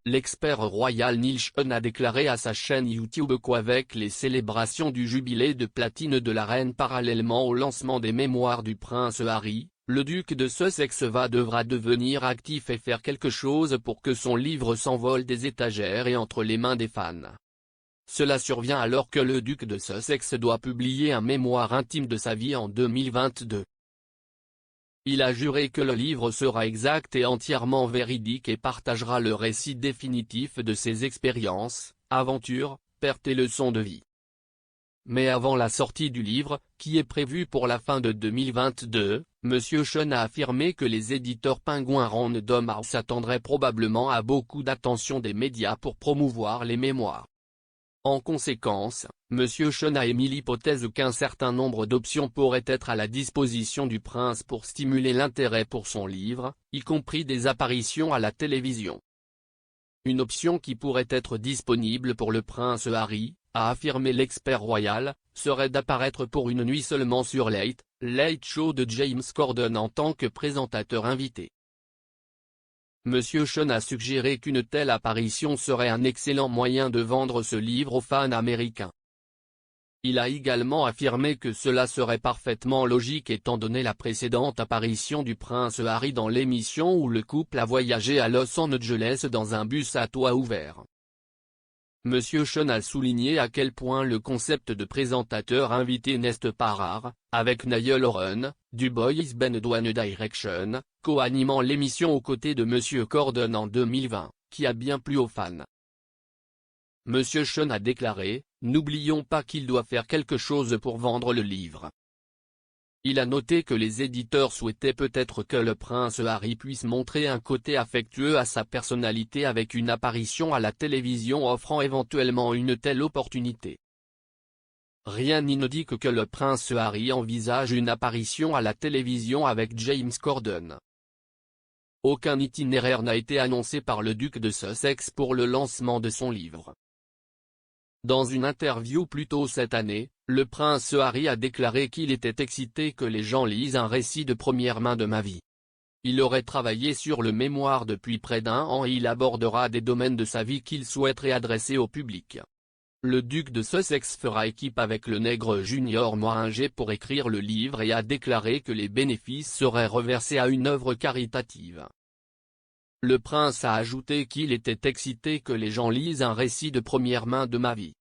l'expert royal Neil Sean a déclaré à sa chaîne YouTube qu'avec les célébrations du jubilé de platine de la reine parallèlement au lancement des mémoires du prince Harry, le duc de Sussex devra devenir actif et faire quelque chose pour que son livre s'envole des étagères et entre les mains des fans. Cela survient alors que le duc de Sussex doit publier un mémoire intime de sa vie en 2022. Il a juré que le livre sera exact et entièrement véridique et partagera le récit définitif de ses expériences, aventures, pertes et leçons de vie. Mais avant la sortie du livre, qui est prévue pour la fin de 2022, M. Sean a affirmé que les éditeurs Penguin Random House s'attendraient probablement à beaucoup d'attention des médias pour promouvoir les mémoires. En conséquence, M. Sean a émis l'hypothèse qu'un certain nombre d'options pourraient être à la disposition du prince pour stimuler l'intérêt pour son livre, y compris des apparitions à la télévision. Une option qui pourrait être disponible pour le prince Harry, a affirmé l'expert royal, serait d'apparaître pour une nuit seulement sur Late Show de James Corden en tant que présentateur invité. M. Sean a suggéré qu'une telle apparition serait un excellent moyen de vendre ce livre aux fans américains. Il a également affirmé que cela serait parfaitement logique étant donné la précédente apparition du prince Harry dans l'émission où le couple a voyagé à Los Angeles dans un bus à toit ouvert. M. Sean a souligné à quel point le concept de présentateur invité n'est pas rare, avec Niall Horan, du boys band One Direction, co-animant l'émission aux côtés de M. Corden en 2020, qui a bien plu aux fans. M. Sean a déclaré, « N'oublions pas qu'il doit faire quelque chose pour vendre le livre ». Il a noté que les éditeurs souhaitaient peut-être que le prince Harry puisse montrer un côté affectueux à sa personnalité avec une apparition à la télévision offrant éventuellement une telle opportunité. Rien n'indique que le prince Harry envisage une apparition à la télévision avec James Corden. Aucun itinéraire n'a été annoncé par le duc de Sussex pour le lancement de son livre. Dans une interview plus tôt cette année, le prince Harry a déclaré qu'il était excité que les gens lisent un récit de première main de ma vie. Il aurait travaillé sur le mémoire depuis près d'1 an et il abordera des domaines de sa vie qu'il souhaiterait adresser au public. Le duc de Sussex fera équipe avec le nègre Junior Moiringer pour écrire le livre et a déclaré que les bénéfices seraient reversés à une œuvre caritative. Le prince a ajouté qu'il était excité que les gens lisent un récit de première main de ma vie.